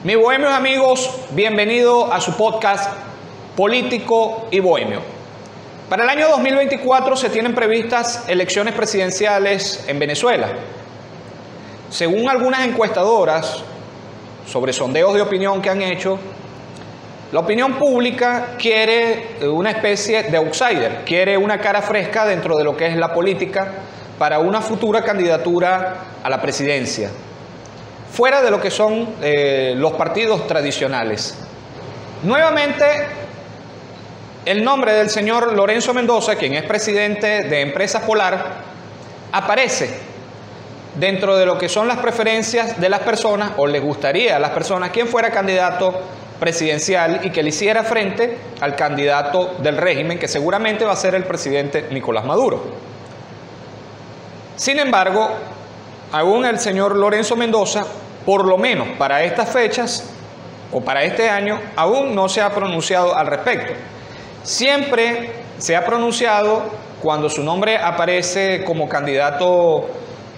Mis bohemios amigos, bienvenido a su podcast Político y Bohemio. Para el año 2024 se tienen previstas elecciones presidenciales en Venezuela. Según algunas encuestadoras, sobre sondeos de opinión que han hecho, la opinión pública quiere una especie de outsider, quiere una cara fresca dentro de lo que es la política para una futura candidatura a la presidencia, fuera de lo que son los partidos tradicionales. Nuevamente, el nombre del señor Lorenzo Mendoza, quien es presidente de Empresas Polar, aparece dentro de lo que son las preferencias de las personas, o les gustaría a las personas quien fuera candidato presidencial y que le hiciera frente al candidato del régimen, que seguramente va a ser el presidente Nicolás Maduro. Sin embargo, aún el señor Lorenzo Mendoza, por lo menos para estas fechas o para este año, aún no se ha pronunciado al respecto. Siempre se ha pronunciado cuando su nombre aparece como candidato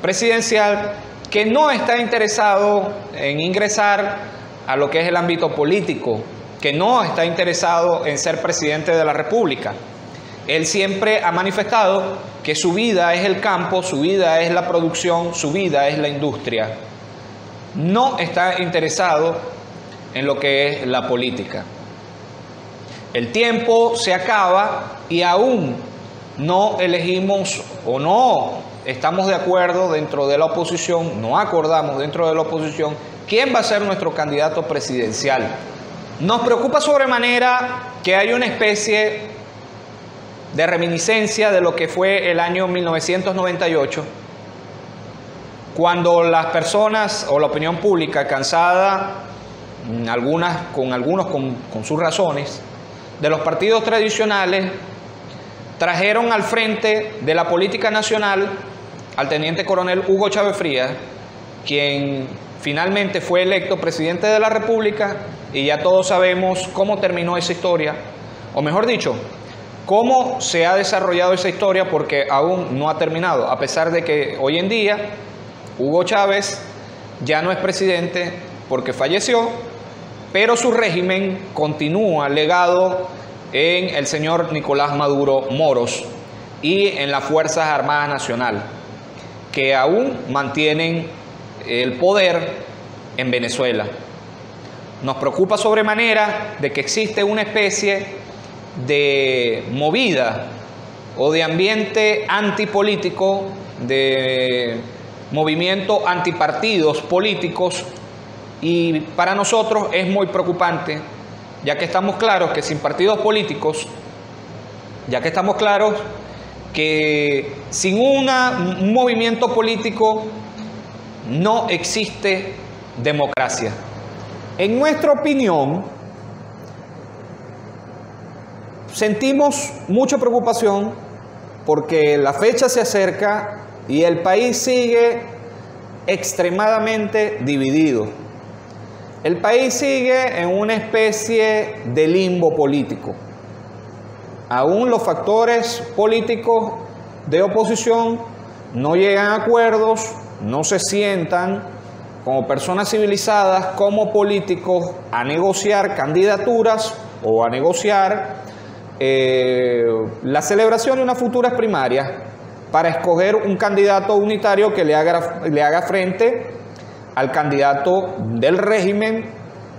presidencial que no está interesado en ingresar a lo que es el ámbito político, que no está interesado en ser presidente de la República. Él siempre ha manifestado que su vida es el campo, su vida es la producción, su vida es la industria. No está interesado en lo que es la política. El tiempo se acaba y aún no elegimos o no estamos de acuerdo dentro de la oposición, no acordamos dentro de la oposición quién va a ser nuestro candidato presidencial. Nos preocupa sobremanera que haya una especie de reminiscencia de lo que fue el año 1998, cuando las personas o la opinión pública, cansada, algunos con sus razones, de los partidos tradicionales, trajeron al frente de la política nacional al teniente coronel Hugo Chávez Frías, quien finalmente fue electo presidente de la República, y ya todos sabemos cómo terminó esa historia, o mejor dicho, cómo se ha desarrollado esa historia, porque aún no ha terminado, a pesar de que hoy en día Hugo Chávez ya no es presidente porque falleció, pero su régimen continúa legado en el señor Nicolás Maduro Moros y en las Fuerzas Armadas Nacional, que aún mantienen el poder en Venezuela. Nos preocupa sobremanera de que existe una especie de movida o de ambiente antipolítico, de movimiento antipartidos políticos, y para nosotros es muy preocupante, ya que estamos claros que sin partidos políticos, ya que estamos claros que sin un movimiento político no existe democracia. En nuestra opinión, sentimos mucha preocupación porque la fecha se acerca y el país sigue extremadamente dividido. El país sigue en una especie de limbo político. Aún los factores políticos de oposición no llegan a acuerdos, no se sientan como personas civilizadas, como políticos, a negociar candidaturas o a negociar la celebración de unas futuras primarias para escoger un candidato unitario que le haga frente al candidato del régimen,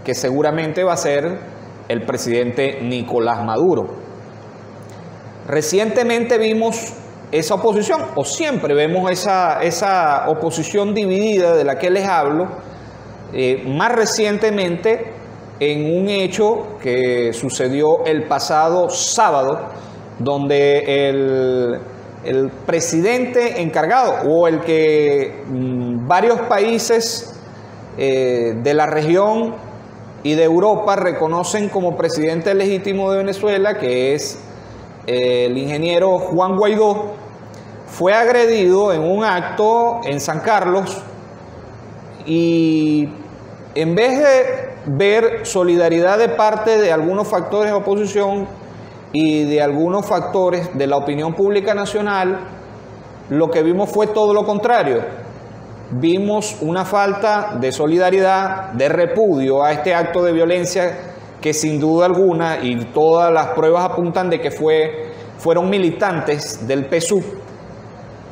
que seguramente va a ser el presidente Nicolás Maduro. Recientemente vimos esa oposición, o siempre vemos esa oposición dividida de la que les hablo, más recientemente en un hecho que sucedió el pasado sábado, donde el presidente encargado, o el que varios países de la región y de Europa reconocen como presidente legítimo de Venezuela, que es el ingeniero Juan Guaidó, fue agredido en un acto en San Carlos, y en vez de ver solidaridad de parte de algunos factores de oposición y de algunos factores de la opinión pública nacional, lo que vimos fue todo lo contrario. vimos una falta de solidaridad, de repudio a este acto de violencia que sin duda alguna, y todas las pruebas apuntan de que fueron militantes del PSUV,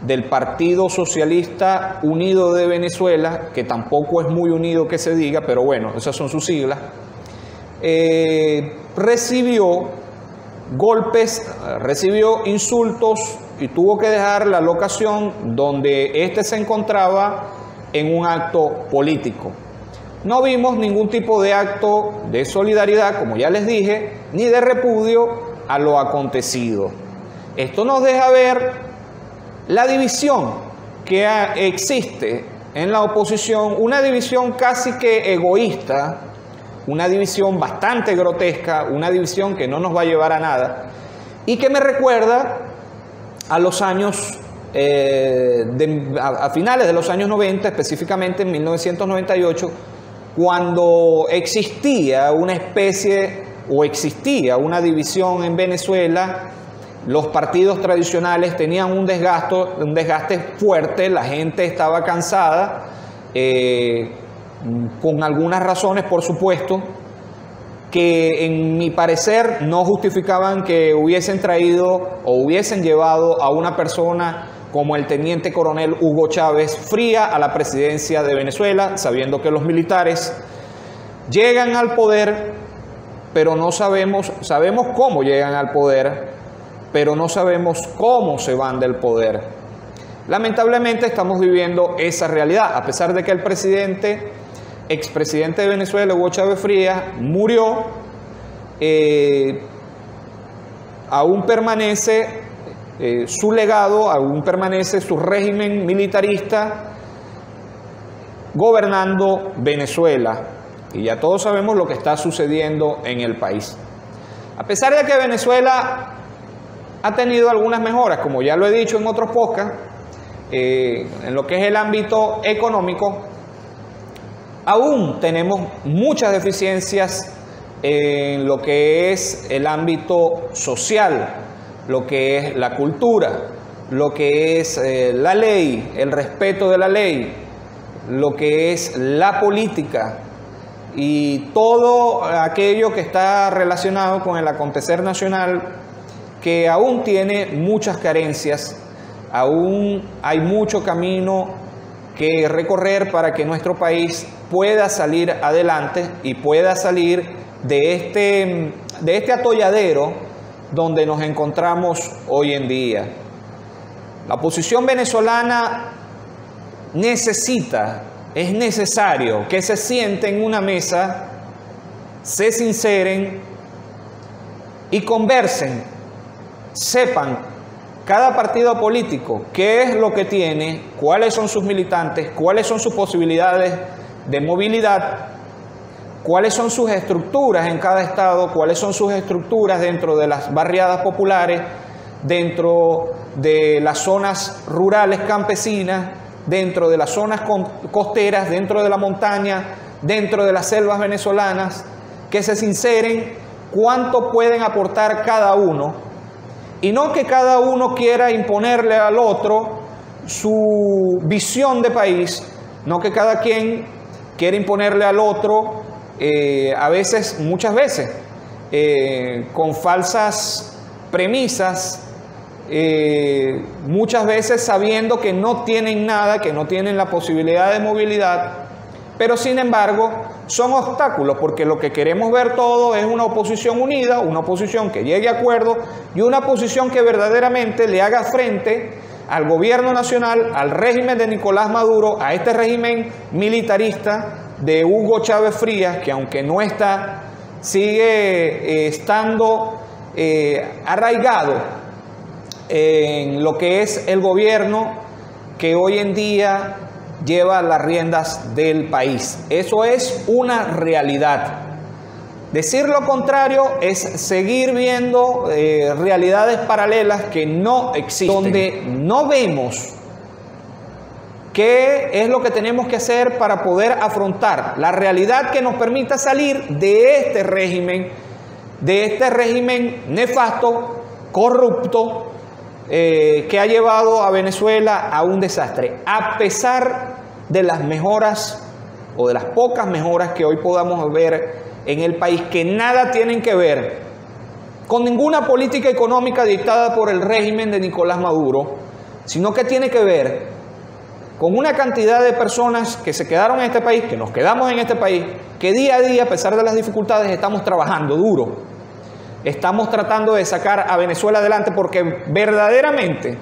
del Partido Socialista Unido de Venezuela, que tampoco es muy unido que se diga, pero bueno, esas son sus siglas, recibió golpes, recibió insultos y tuvo que dejar la locación donde éste se encontraba en un acto político. No vimos ningún tipo de acto de solidaridad, como ya les dije, ni de repudio a lo acontecido. Esto nos deja ver la división que existe en la oposición, una división casi que egoísta, una división bastante grotesca, una división que no nos va a llevar a nada y que me recuerda a los años, a finales de los años 90, específicamente en 1998, cuando existía una especie o existía una división en Venezuela. Los partidos tradicionales tenían un desgaste fuerte, la gente estaba cansada, con algunas razones, por supuesto, que en mi parecer no justificaban que hubiesen traído o hubiesen llevado a una persona como el teniente coronel Hugo Chávez Frías a la presidencia de Venezuela, sabiendo que los militares llegan al poder, pero no sabemos cómo llegan al poder, pero no sabemos cómo se van del poder. Lamentablemente estamos viviendo esa realidad, a pesar de que el expresidente de Venezuela, Hugo Chávez Frías, murió, aún permanece su legado, aún permanece su régimen militarista gobernando Venezuela. Y ya todos sabemos lo que está sucediendo en el país. A pesar de que Venezuela ha tenido algunas mejoras, como ya lo he dicho en otros podcasts, en lo que es el ámbito económico, aún tenemos muchas deficiencias en lo que es el ámbito social, lo que es la cultura, lo que es la ley, el respeto de la ley, lo que es la política y todo aquello que está relacionado con el acontecer nacional, que aún tiene muchas carencias, aún hay mucho camino que recorrer para que nuestro país pueda salir adelante y pueda salir de este atolladero donde nos encontramos hoy en día. La oposición venezolana es necesario que se sienten en una mesa, se sinceren y conversen, sepan cada partido político qué es lo que tiene, cuáles son sus militantes, cuáles son sus posibilidades de movilidad, cuáles son sus estructuras en cada estado, cuáles son sus estructuras dentro de las barriadas populares, dentro de las zonas rurales campesinas, dentro de las zonas costeras, dentro de la montaña, dentro de las selvas venezolanas, que se sinceren cuánto pueden aportar cada uno, y no que cada uno quiera imponerle al otro su visión de país, no que cada quien quiera imponerle al otro, muchas veces, con falsas premisas, muchas veces sabiendo que no tienen nada, que no tienen la posibilidad de movilidad, pero sin embargo son obstáculos, porque lo que queremos ver todo es una oposición unida, una oposición que llegue a acuerdos y una oposición que verdaderamente le haga frente al gobierno nacional, al régimen de Nicolás Maduro, a este régimen militarista de Hugo Chávez Frías, que aunque no está, sigue estando arraigado en lo que es el gobierno que hoy en día lleva las riendas del país. Eso es una realidad. Decir lo contrario es seguir viendo realidades paralelas que no existen, donde no vemos qué es lo que tenemos que hacer para poder afrontar la realidad que nos permita salir de este régimen nefasto, corrupto, que ha llevado a Venezuela a un desastre. A pesar de las mejoras o de las pocas mejoras que hoy podamos ver en el país, que nada tienen que ver con ninguna política económica dictada por el régimen de Nicolás Maduro, sino que tiene que ver con una cantidad de personas que se quedaron en este país, que nos quedamos en este país, que día a día, a pesar de las dificultades, estamos trabajando duro. Estamos tratando de sacar a Venezuela adelante porque verdaderamente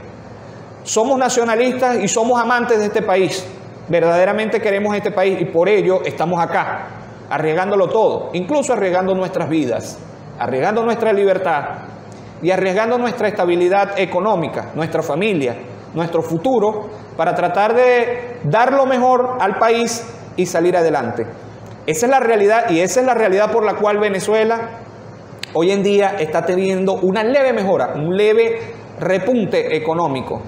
somos nacionalistas y somos amantes de este país. Verdaderamente queremos este país y por ello estamos acá, arriesgándolo todo, incluso arriesgando nuestras vidas, arriesgando nuestra libertad y arriesgando nuestra estabilidad económica, nuestra familia, nuestro futuro, para tratar de dar lo mejor al país y salir adelante. Esa es la realidad y esa es la realidad por la cual Venezuela hoy en día está teniendo una leve mejora, un leve repunte económico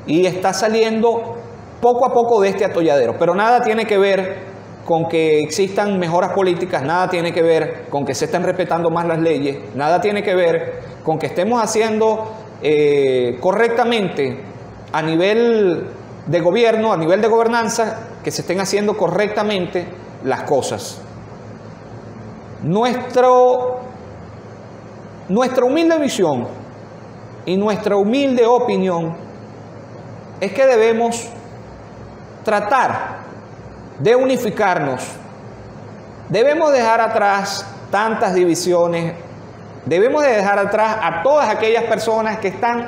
y está saliendo poco a poco de este atolladero. Pero nada tiene que ver con que existan mejoras políticas, nada tiene que ver con que se estén respetando más las leyes, nada tiene que ver con que estemos haciendo correctamente a nivel de gobierno, a nivel de gobernanza, que se estén haciendo correctamente las cosas. Nuestra humilde visión y nuestra humilde opinión es que debemos tratar de unificarnos. Debemos dejar atrás tantas divisiones, debemos de dejar atrás a todas aquellas personas que están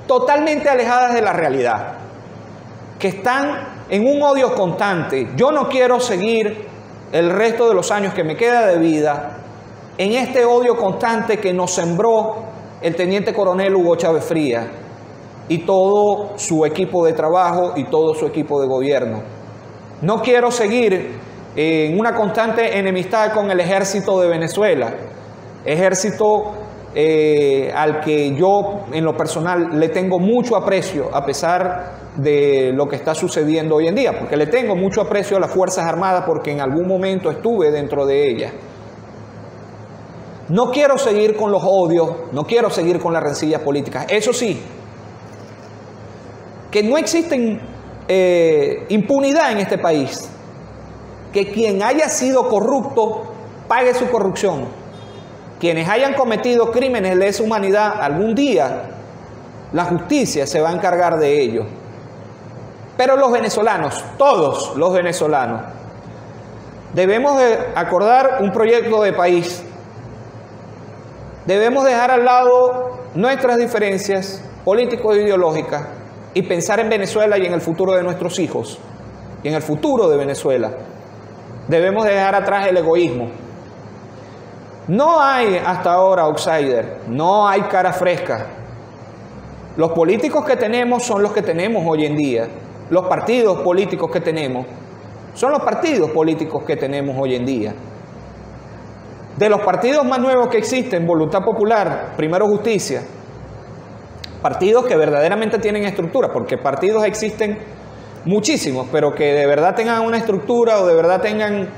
totalmente alejadas de la realidad, que están en un odio constante. Yo no quiero seguir el resto de los años que me queda de vida en este odio constante que nos sembró el teniente coronel Hugo Chávez Frías y todo su equipo de trabajo y todo su equipo de gobierno. No quiero seguir en una constante enemistad con el ejército de Venezuela, ejército al que yo en lo personal le tengo mucho aprecio a pesar de lo que está sucediendo hoy en día, porque le tengo mucho aprecio a las Fuerzas Armadas porque en algún momento estuve dentro de ellas. No quiero seguir con los odios, no quiero seguir con las rencillas políticas. Eso sí, que no existe impunidad en este país, que quien haya sido corrupto pague su corrupción, quienes hayan cometido crímenes de lesa humanidad, algún día la justicia se va a encargar de ello. Pero los venezolanos, todos los venezolanos, debemos de acordar un proyecto de país. Debemos dejar al lado nuestras diferencias políticos e ideológicas y pensar en Venezuela y en el futuro de nuestros hijos y en el futuro de Venezuela. Debemos dejar atrás el egoísmo. No hay hasta ahora outsider, no hay cara fresca. Los políticos que tenemos son los que tenemos hoy en día. Los partidos políticos que tenemos son los partidos políticos que tenemos hoy en día. De los partidos más nuevos que existen, Voluntad Popular, Primero Justicia, partidos que verdaderamente tienen estructura, porque partidos existen muchísimos, pero que de verdad tengan una estructura o de verdad tengan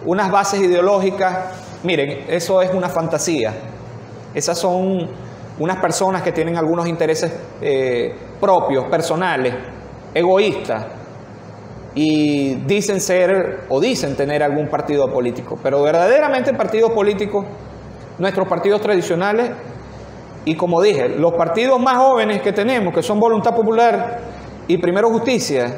unas bases ideológicas, miren, eso es una fantasía. Esas son unas personas que tienen algunos intereses propios, personales, egoístas, y dicen ser o dicen tener algún partido político, pero verdaderamente partidos políticos, nuestros partidos tradicionales, y como dije, los partidos más jóvenes que tenemos, que son Voluntad Popular y Primero Justicia,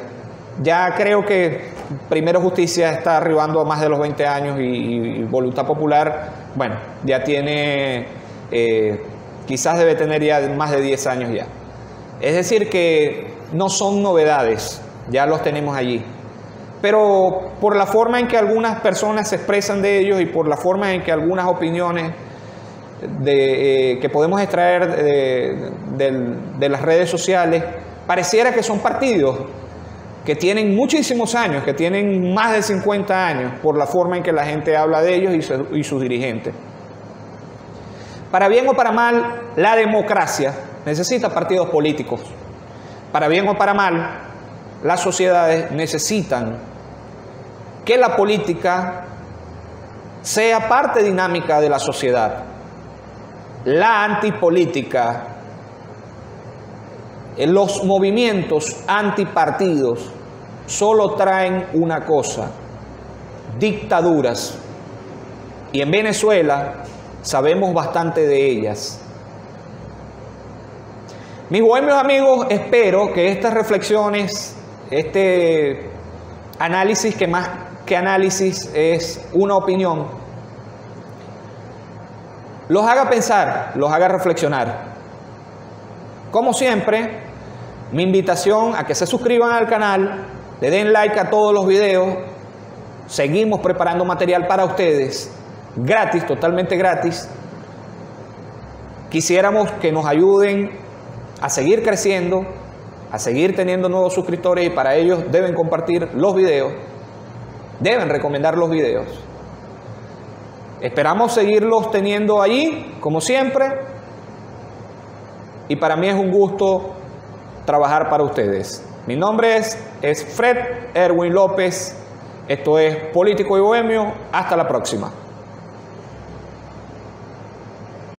ya creo que Primero Justicia está arribando a más de los 20 años y Voluntad Popular, bueno, ya tiene, quizás debe tener ya más de 10 años ya. Es decir que no son novedades, ya los tenemos allí. Pero por la forma en que algunas personas se expresan de ellos y por la forma en que algunas opiniones que podemos extraer de las redes sociales, pareciera que son partidos que tienen muchísimos años, que tienen más de 50 años, por la forma en que la gente habla de ellos y sus dirigentes. Para bien o para mal, la democracia necesita partidos políticos. Para bien o para mal, las sociedades necesitan que la política sea parte dinámica de la sociedad. La antipolítica, los movimientos antipartidos, solo traen una cosa: dictaduras. Y en Venezuela sabemos bastante de ellas. Mis bohemios amigos, espero que estas reflexiones, este análisis, que más que análisis es una opinión, los haga pensar, los haga reflexionar. Como siempre, mi invitación a que se suscriban al canal, le den like a todos los videos. Seguimos preparando material para ustedes, gratis, totalmente gratis. Quisiéramos que nos ayuden a seguir creciendo, a seguir teniendo nuevos suscriptores, y para ellos deben compartir los videos, deben recomendar los videos. Esperamos seguirlos teniendo allí, como siempre, y para mí es un gusto trabajar para ustedes. Mi nombre es Fred Erwin López. Esto es Político y Bohemio. Hasta la próxima.